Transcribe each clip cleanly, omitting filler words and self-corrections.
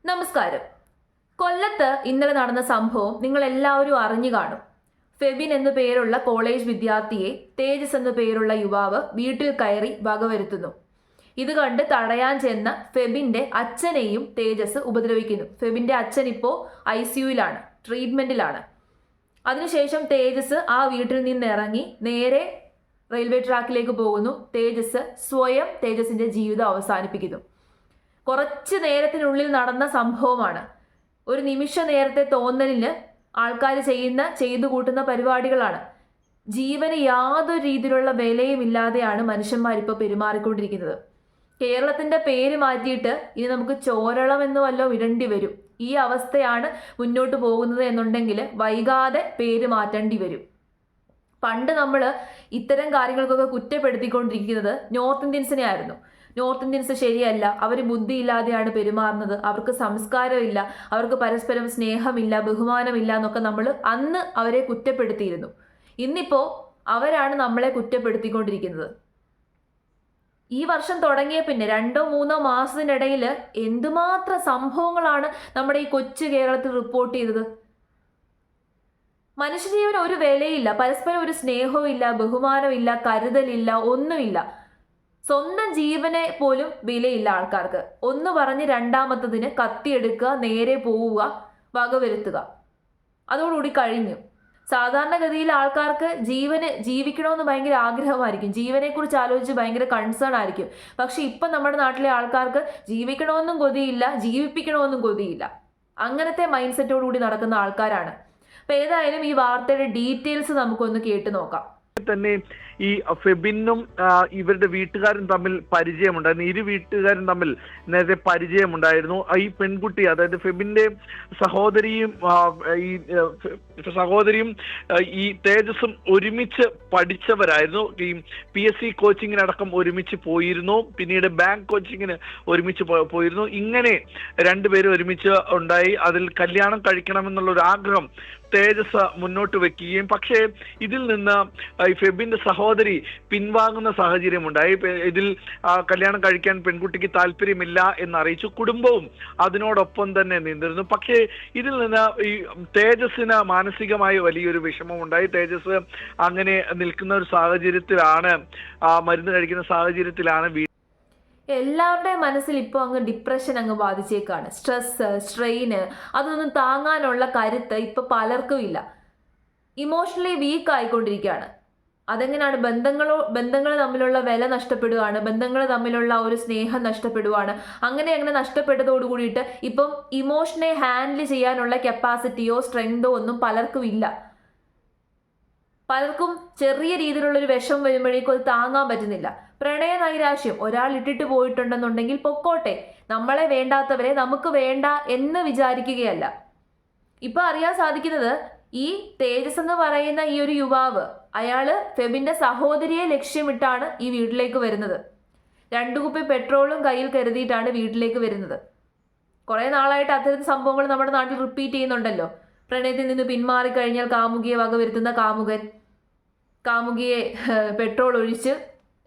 നമസ്കാരം. കൊല്ലത്ത് ഇന്നലെ നടന്ന സംഭവം നിങ്ങൾ എല്ലാവരും അറിഞ്ഞു കാണും. ഫെബിൻ എന്നു പേരുള്ള കോളേജ് വിദ്യാർത്ഥിയെ തേജസ് എന്നു പേരുള്ള യുവാവ് വീട്ടിൽ കയറി വകവരുത്തുന്നു. ഇത് കണ്ട് തടയാൻ ചെന്ന ഫെബിന്റെ അച്ഛനെയും തേജസ് ഉപദ്രവിക്കുന്നു. ഫെബിന്റെ അച്ഛൻ ഇപ്പോൾ ICUയിലാണ്, ട്രീറ്റ്മെന്റിലാണ്. അതിനുശേഷം തേജസ് ആ വീട്ടിൽ നിന്ന് ഇറങ്ങി നേരെ റെയിൽവേ ട്രാക്കിലേക്ക് പോകുന്നു. തേജസ് സ്വയം തേജസിന്റെ ജീവിതം അവസാനിപ്പിക്കുന്നു. കുറച്ച് നേരത്തിനുള്ളിൽ നടന്ന സംഭവമാണ്. ഒരു നിമിഷ നേരത്തെ തോന്നലിന് ആൾക്കാർ ചെയ്തു കൂട്ടുന്ന പരിപാടികളാണ്. ജീവന് യാതൊരു രീതിയിലുള്ള വിലയും ഇല്ലാതെയാണ് മനുഷ്യന്മാരിപ്പോൾ പെരുമാറിക്കൊണ്ടിരിക്കുന്നത്. കേരളത്തിന്റെ പേര് മാറ്റിയിട്ട് ഇനി നമുക്ക് ചോരളം എന്ന് വല്ലതും ഇടേണ്ടി വരും. ഈ അവസ്ഥയാണ് മുന്നോട്ട് പോകുന്നത് എന്നുണ്ടെങ്കിൽ വൈകാതെ പേര് മാറ്റേണ്ടി വരും. പണ്ട് നമ്മൾ ഇത്തരം കാര്യങ്ങൾക്കൊക്കെ കുറ്റപ്പെടുത്തിക്കൊണ്ടിരിക്കുന്നത് നോർത്ത് ഇന്ത്യൻസിനെ ആയിരുന്നു. നോർത്ത് ഇന്ത്യൻസ് ശരിയല്ല, അവർ ബുദ്ധിയില്ലാതെയാണ് പെരുമാറുന്നത്, അവർക്ക് സംസ്കാരമില്ല, അവർക്ക് പരസ്പരം സ്നേഹമില്ല, ബഹുമാനമില്ല എന്നൊക്കെ നമ്മൾ അന്ന് അവരെ കുറ്റപ്പെടുത്തിയിരുന്നു. ഇന്നിപ്പോൾ അവരാണ് നമ്മളെ കുറ്റപ്പെടുത്തിക്കൊണ്ടിരിക്കുന്നത്. ഈ വർഷം തുടങ്ങിയ പിന്നെ 2-3 മാസത്തിനിടയിൽ എന്തുമാത്രം സംഭവങ്ങളാണ് നമ്മുടെ ഈ കൊച്ചു കേരളത്തിൽ റിപ്പോർട്ട് ചെയ്തത്. മനുഷ്യജീവന് ഒരു വിലയില്ല, പരസ്പരം ഒരു സ്നേഹവും ഇല്ല, ബഹുമാനമില്ല, കരുതലില്ല, ഒന്നുമില്ല. സ്വന്തം ജീവനെ പോലും വിലയില്ല ആൾക്കാർക്ക്. ഒന്ന് പറഞ്ഞ് രണ്ടാമത്തതിന് കത്തിയെടുക്കുക, നേരെ പോവുക, വകവരുത്തുക, അതോടുകൂടി കഴിഞ്ഞു. സാധാരണഗതിയിൽ ആൾക്കാർക്ക് ജീവിക്കണമെന്ന് ഭയങ്കര ആഗ്രഹമായിരിക്കും, ജീവനെക്കുറിച്ച് ആലോചിച്ച് ഭയങ്കര കൺസേൺ ആയിരിക്കും. പക്ഷെ ഇപ്പം നമ്മുടെ നാട്ടിലെ ആൾക്കാർക്ക് ജീവിക്കണമെന്നും കൊതിയില്ല, ജീവിപ്പിക്കണമെന്നും കൊതിയില്ല. അങ്ങനത്തെ മൈൻഡ് സെറ്റോടുകൂടി നടക്കുന്ന ആൾക്കാരാണ്. അപ്പൊ ഏതായാലും ഈ വാർത്തയുടെ ഡീറ്റെയിൽസ് നമുക്കൊന്ന് കേട്ട് നോക്കാം. തന്നെ ഈ ഫെബിനും ഇവരുടെ വീട്ടുകാരും തമ്മിൽ പരിചയമുണ്ടായിരുന്നു. ഇരു വീട്ടുകാരും തമ്മിൽ നേരത്തെ പരിചയമുണ്ടായിരുന്നു. ഈ പെൺകുട്ടി, അതായത് ഫെബിന്റെ സഹോദരിയും ഈ തേജസും ഒരുമിച്ച് പഠിച്ചവരായിരുന്നു. ഈ PSC കോച്ചിങ്ങിനടക്കം ഒരുമിച്ച് പോയിരുന്നു. പിന്നീട് ബാങ്ക് കോച്ചിങ്ങിന് ഒരുമിച്ച് പോയിരുന്നു. ഇങ്ങനെ രണ്ടുപേരും ഒരുമിച്ച് ഉണ്ടായി. അതിൽ കല്യാണം കഴിക്കണമെന്നുള്ള ഒരു ആഗ്രഹം തേജസ് മുന്നോട്ട് വെക്കുകയും പക്ഷേ ഇതിൽ നിന്ന് ഈ ഫെബിന്റെ സഹോദരി പിൻവാങ്ങുന്ന സാഹചര്യം ഉണ്ടായി. ഇതിൽ കല്യാണം കഴിക്കാൻ പെൺകുട്ടിക്ക് താല്പര്യമില്ല എന്നറിയിച്ചു. കുടുംബവും അതിനോടൊപ്പം തന്നെ നിന്നിരുന്നു. പക്ഷേ ഇതിൽ നിന്ന് ഈ തേജസ്സിന് മാനസികമായി വലിയൊരു വിഷമമുണ്ടായി. തേജസ് അങ്ങനെ നിൽക്കുന്ന ഒരു സാഹചര്യത്തിലാണ്, മരുന്ന് കഴിക്കുന്ന സാഹചര്യത്തിലാണ് എല്ലാവരുടെയും മനസ്സിൽ ഇപ്പോൾ അങ്ങ് ഡിപ്രഷൻ അങ്ങ് ബാധിച്ചേക്കാണ്. സ്ട്രെസ്, സ്ട്രെയിന്, അതൊന്നും താങ്ങാനുള്ള കരുത്ത് ഇപ്പൊ പലർക്കും ഇല്ല. ഇമോഷണലി വീക്ക് ആയിക്കൊണ്ടിരിക്കുകയാണ്. അതെങ്ങനെയാണ്? ബന്ധങ്ങൾ തമ്മിലുള്ള വില നഷ്ടപ്പെടുകയാണ്, ബന്ധങ്ങൾ തമ്മിലുള്ള ഒരു സ്നേഹം നഷ്ടപ്പെടുകയാണ്. അങ്ങനെ നഷ്ടപ്പെട്ടതോട് കൂടിയിട്ട് ഇപ്പം ഇമോഷനെ ഹാൻഡിൽ ചെയ്യാനുള്ള കപ്പാസിറ്റിയോ സ്ട്രെങ്തോ ഒന്നും പലർക്കും ഇല്ല. പലർക്കും ചെറിയ രീതിയിലുള്ളൊരു വിഷം വരുമ്പോഴേക്കും അത് താങ്ങാൻ പറ്റുന്നില്ല. പ്രണയ നൈരാശ്യം, ഒരാൾ ഇട്ടിട്ട് പോയിട്ടുണ്ടെന്നുണ്ടെങ്കിൽ പൊക്കോട്ടെ, നമ്മളെ വേണ്ടാത്തവരെ നമുക്ക് വേണ്ട എന്ന് വിചാരിക്കുകയല്ല. ഇപ്പൊ അറിയാൻ സാധിക്കുന്നത് ഈ തേജസ് എന്ന് പറയുന്ന ഈ ഒരു യുവാവ്, അയാള് ഫെബിന്റെ സഹോദരിയെ ലക്ഷ്യമിട്ടാണ് ഈ വീട്ടിലേക്ക് വരുന്നത്. 2 കുപ്പി പെട്രോളും കയ്യിൽ കരുതിയിട്ടാണ് വീട്ടിലേക്ക് വരുന്നത്. കുറെ നാളായിട്ട് അത്തരത്തിൽ സംഭവങ്ങൾ നമ്മുടെ നാട്ടിൽ റിപ്പീറ്റ് ചെയ്യുന്നുണ്ടല്ലോ. പ്രണയത്തിൽ നിന്ന് പിന്മാറിക്കഴിഞ്ഞാൽ കാമുകിയെ വകവരുത്തുന്ന കാമുകൻ, കാമുകിയെ പെട്രോൾ ഒഴിച്ച്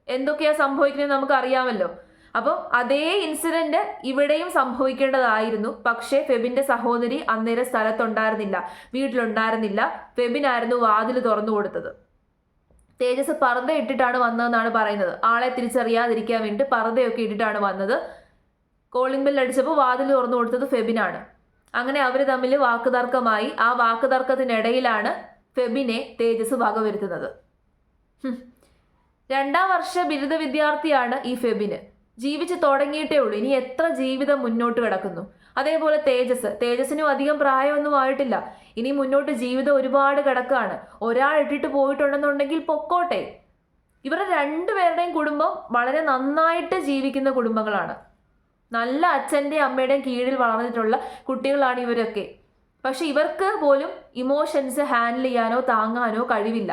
എന്തൊക്കെയാ സംഭവിക്കുന്നത് നമുക്ക് അറിയാമല്ലോ. അപ്പം അതേ ഇൻസിഡന്റ് ഇവിടെയും സംഭവിക്കേണ്ടതായിരുന്നു. പക്ഷേ ഫെബിന്റെ സഹോദരി അന്നേരം സ്ഥലത്തുണ്ടായിരുന്നില്ല, വീട്ടിലുണ്ടായിരുന്നില്ല. ഫെബിനായിരുന്നു വാതിൽ തുറന്നു കൊടുത്തത്. തേജസ് പർദ്ദ ഇട്ടിട്ടാണ് വന്നതെന്നാണ് പറയുന്നത്. ആളെ തിരിച്ചറിയാതിരിക്കാൻ വേണ്ടി പർദ്ദയൊക്കെ ഇട്ടിട്ടാണ് വന്നത്. കോളിംഗ് ബെൽ അടിച്ചപ്പോൾ വാതിൽ തുറന്നു കൊടുത്തത് ഫെബിനാണ്. അങ്ങനെ അവർ തമ്മിൽ വാക്കുതർക്കമായി. ആ വാക്കുതർക്കത്തിനിടയിലാണ് ഫെബിനെ തേജസ് വകവരുത്തുന്നത്. 2ാം വർഷ ബിരുദ വിദ്യാർത്ഥിയാണ് ഈ ഫെബിന്. ജീവിച്ച് തുടങ്ങിയിട്ടേ ഉള്ളൂ. ഇനി എത്ര ജീവിതം മുന്നോട്ട് കിടക്കുന്നു. അതേപോലെ തേജസിനും അധികം പ്രായമൊന്നും ആയിട്ടില്ല. ഇനി മുന്നോട്ട് ജീവിതം ഒരുപാട് കിടക്കുകയാണ്. ഒരാൾ ഇട്ടിട്ട് പോയിട്ടുണ്ടെന്നുണ്ടെങ്കിൽ പൊക്കോട്ടെ. ഇവരുടെ 2 പേരുടെയും കുടുംബം വളരെ നന്നായിട്ട് ജീവിക്കുന്ന കുടുംബങ്ങളാണ്. നല്ല അച്ഛൻ്റെയും അമ്മയുടെയും കീഴിൽ വളർന്നിട്ടുള്ള കുട്ടികളാണ് ഇവരൊക്കെ. പക്ഷെ ഇവർക്ക് പോലും ഇമോഷൻസ് ഹാൻഡിൽ ചെയ്യാനോ താങ്ങാനോ കഴിവില്ല.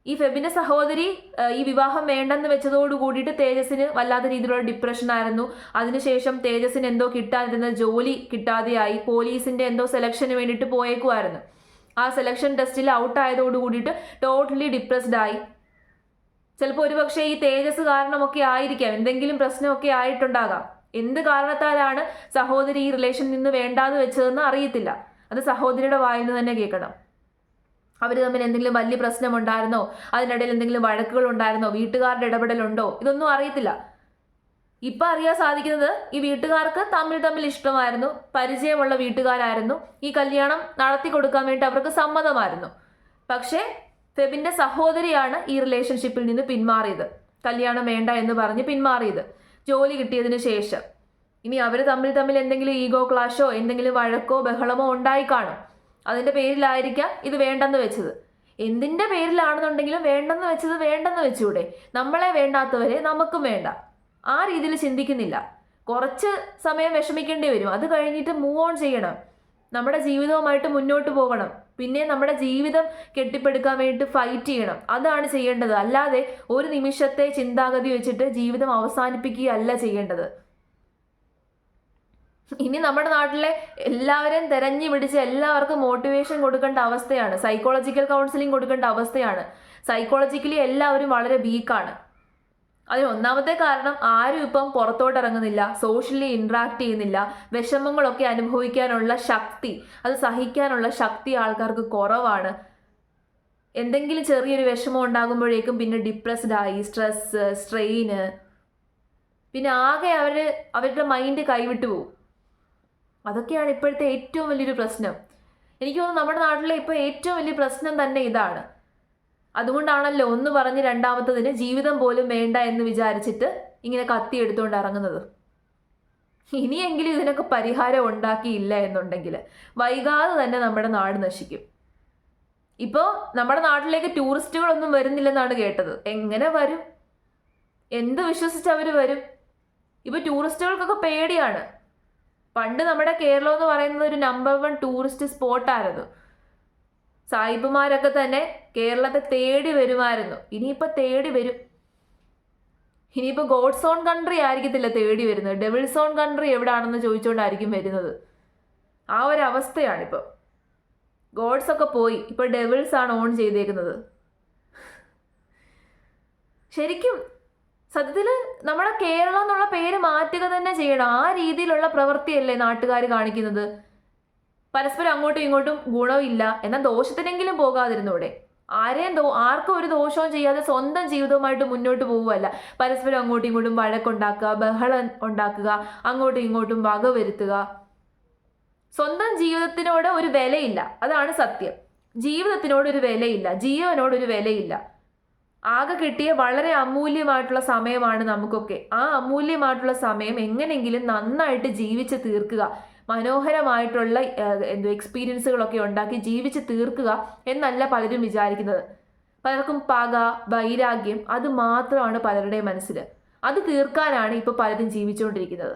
ഈ ഫെബിന്റെ സഹോദരി ഈ വിവാഹം വേണ്ടെന്ന് വെച്ചതോട് കൂടിയിട്ട് തേജസിന് വല്ലാത്ത രീതിയിലുള്ള ഡിപ്രഷൻ ആയിരുന്നു. അതിനുശേഷം തേജസിന് എന്തോ കിട്ടാനിരുന്ന ജോലി കിട്ടാതെയായി. പോലീസിന്റെ എന്തോ സെലക്ഷന് വേണ്ടിയിട്ട് പോയേക്കുമായിരുന്നു. ആ സെലക്ഷൻ ടെസ്റ്റിൽ ഔട്ട് ആയതോട് കൂടിയിട്ട് ടോട്ടലി ഡിപ്രസ്ഡ് ആയി. ചിലപ്പോൾ ഒരുപക്ഷെ ഈ തേജസ് കാരണമൊക്കെ ആയിരിക്കാം, എന്തെങ്കിലും പ്രശ്നമൊക്കെ ആയിട്ടുണ്ടാകാം. എന്ത് കാരണത്താലാണ് സഹോദരി ഈ റിലേഷനിൽ നിന്ന് വേണ്ടാന്ന് വെച്ചതെന്ന് അറിയത്തില്ല. അത് സഹോദരിയുടെ വായിൽ നിന്ന് തന്നെ കേൾക്കണം. അവർ തമ്മിൽ എന്തെങ്കിലും വലിയ പ്രശ്നമുണ്ടായിരുന്നോ, അതിനിടയിൽ എന്തെങ്കിലും വഴക്കുകൾ ഉണ്ടായിരുന്നോ, വീട്ടുകാരുടെ ഇടപെടലുണ്ടോ, ഇതൊന്നും അറിയത്തില്ല. ഇപ്പം അറിയാൻ സാധിക്കുന്നത് ഈ വീട്ടുകാർക്ക് തമ്മിൽ ഇഷ്ടമായിരുന്നു, പരിചയമുള്ള വീട്ടുകാരായിരുന്നു, ഈ കല്യാണം നടത്തി കൊടുക്കാൻ വേണ്ടി അവർക്ക് സമ്മതമായിരുന്നു. പക്ഷേ ഫെബിന്റെ സഹോദരിയാണ് ഈ റിലേഷൻഷിപ്പിൽ നിന്ന് പിന്മാറിയത്, കല്യാണം വേണ്ട എന്ന് പറഞ്ഞ് പിന്മാറിയത്, ജോലി കിട്ടിയതിന് ശേഷം. ഇനി അവർ തമ്മിൽ എന്തെങ്കിലും ഈഗോ ക്ലാഷോ എന്തെങ്കിലും വഴക്കോ ബഹളമോ ഉണ്ടായി കാണും. അതിൻ്റെ പേരിലായിരിക്കാം ഇത് വേണ്ടെന്ന് വെച്ചത്. എന്തിൻ്റെ പേരിലാണെന്നുണ്ടെങ്കിലും വേണ്ടെന്ന് വെച്ചത് വേണ്ടെന്ന് വെച്ചൂടെ? നമ്മളെ വേണ്ടാത്തവരെ നമുക്കും വേണ്ട, ആ രീതിയിൽ ചിന്തിക്കുന്നില്ല. കുറച്ച് സമയം വിഷമിക്കേണ്ടി വരും, അത് കഴിഞ്ഞിട്ട് മൂവ് ഓൺ ചെയ്യണം, നമ്മുടെ ജീവിതവുമായിട്ട് മുന്നോട്ട് പോകണം. പിന്നെ നമ്മുടെ ജീവിതം കെട്ടിപ്പടുക്കാൻ വേണ്ടിയിട്ട് ഫൈറ്റ് ചെയ്യണം, അതാണ് ചെയ്യേണ്ടത്. അല്ലാതെ ഒരു നിമിഷത്തെ ചിന്താഗതി വെച്ചിട്ട് ജീവിതം അവസാനിപ്പിക്കുകയല്ല ചെയ്യേണ്ടത്. ഇനി നമ്മുടെ നാട്ടിലെ എല്ലാവരെയും തെരഞ്ഞു പിടിച്ച് എല്ലാവർക്കും മോട്ടിവേഷൻ കൊടുക്കേണ്ട അവസ്ഥയാണ്, സൈക്കോളജിക്കൽ കൗൺസിലിംഗ് കൊടുക്കേണ്ട അവസ്ഥയാണ്. സൈക്കോളജിക്കലി എല്ലാവരും വളരെ വീക്കാണ്. അതിന് ഒന്നാമത്തെ കാരണം ആരും ഇപ്പം പുറത്തോട്ട് ഇറങ്ങുന്നില്ല, സോഷ്യലി ഇൻട്രാക്ട് ചെയ്യുന്നില്ല. വിഷമങ്ങളൊക്കെ അനുഭവിക്കാനുള്ള ശക്തി, അത് സഹിക്കാനുള്ള ശക്തി ആൾക്കാർക്ക് കുറവാണ്. എന്തെങ്കിലും ചെറിയൊരു വിഷമം ഉണ്ടാകുമ്പോഴേക്കും പിന്നെ ഡിപ്രസ്ഡ് ആയി, സ്ട്രെസ്, സ്ട്രെയിന്, പിന്നെ ആകെ അവരുടെ മൈൻഡ് കൈവിട്ടു പോകും. അതൊക്കെയാണ് ഇപ്പോഴത്തെ ഏറ്റവും വലിയൊരു പ്രശ്നം. എനിക്ക് തോന്നുന്നു നമ്മുടെ നാട്ടിലെ ഇപ്പോൾ ഏറ്റവും വലിയ പ്രശ്നം തന്നെ ഇതാണ്. അതുകൊണ്ടാണല്ലോ ഒന്ന് പറഞ്ഞ് രണ്ടാമത്തതിന് ജീവിതം പോലും വേണ്ട എന്ന് വിചാരിച്ചിട്ട് ഇങ്ങനെ കത്തി എടുത്തുകൊണ്ട് ഇറങ്ങുന്നത്. ഇനിയെങ്കിലും ഇതിനൊക്കെ പരിഹാരം ഉണ്ടാക്കിയില്ല എന്നുണ്ടെങ്കിൽ വൈകാതെ തന്നെ നമ്മുടെ നാട് നശിക്കും. ഇപ്പോൾ നമ്മുടെ നാട്ടിലേക്ക് ടൂറിസ്റ്റുകളൊന്നും വരുന്നില്ലെന്നാണ് കേട്ടത്. എങ്ങനെ വരും? എന്ത് വിശ്വസിച്ച് അവർ വരും? ഇപ്പോൾ ടൂറിസ്റ്റുകൾക്കൊക്കെ പേടിയാണ്. പണ്ട് നമ്മുടെ കേരളം എന്ന് പറയുന്നത് ഒരു നമ്പർ 1 ടൂറിസ്റ്റ് സ്പോട്ടായിരുന്നു. സായിപ്പുമാരൊക്കെ തന്നെ കേരളത്തെ തേടി വരുമായിരുന്നു. ഇനിയിപ്പോൾ തേടി വരും. ഇനിയിപ്പോൾ ഗോഡ്സ് ഓൺ കൺട്രി ആയിരിക്കത്തില്ല തേടി വരുന്നത്, ഡെവിൾസ് ഓൺ കൺട്രി എവിടെയാണെന്ന് ചോദിച്ചുകൊണ്ടായിരിക്കും വരുന്നത്. ആ ഒരു അവസ്ഥയാണിപ്പോൾ. ഗോഡ്സ് ഒക്കെ പോയി, ഇപ്പോൾ ഡെവിൾസ് ആണ് ഓൺ ചെയ്തേക്കുന്നത്. ശരിക്കും സത്യത്തിൽ നമ്മുടെ കേരളം എന്നുള്ള പേര് മാറ്റുക തന്നെ ചെയ്യണം. ആ രീതിയിലുള്ള പ്രവൃത്തിയല്ലേ നാട്ടുകാർ കാണിക്കുന്നത്. പരസ്പരം അങ്ങോട്ടും ഇങ്ങോട്ടും ഗുണമില്ല, എന്നാൽ ദോഷത്തിനെങ്കിലും പോകാതിരുന്നൂടെ? ആർക്കും ഒരു ദോഷവും ചെയ്യാതെ സ്വന്തം ജീവിതവുമായിട്ട് മുന്നോട്ട് പോവുകയല്ല, പരസ്പരം അങ്ങോട്ടും ഇങ്ങോട്ടും വഴക്കുണ്ടാക്കുക, ബഹളം ഉണ്ടാക്കുക, അങ്ങോട്ടും ഇങ്ങോട്ടും വകവരുത്തുക. സ്വന്തം ജീവിതത്തിനോട് ഒരു വിലയില്ല, അതാണ് സത്യം. ജീവിതത്തിനോടൊരു വിലയില്ല, ജീവനോടൊരു വിലയില്ല. ആകെ കിട്ടിയ വളരെ അമൂല്യമായിട്ടുള്ള സമയമാണ് നമുക്കൊക്കെ. ആ അമൂല്യമായിട്ടുള്ള സമയം എങ്ങനെയെങ്കിലും നന്നായിട്ട് ജീവിച്ച് തീർക്കുക, മനോഹരമായിട്ടുള്ള എക്സ്പീരിയൻസുകളൊക്കെ ഉണ്ടാക്കി ജീവിച്ച് തീർക്കുക എന്നല്ല പലരും വിചാരിക്കുന്നത്. പലർക്കും പക, വൈരാഗ്യം, അത് മാത്രമാണ് പലരുടെയും മനസ്സിൽ. അത് തീർക്കാനാണ് ഇപ്പോൾ പലരും ജീവിച്ചുകൊണ്ടിരിക്കുന്നത്.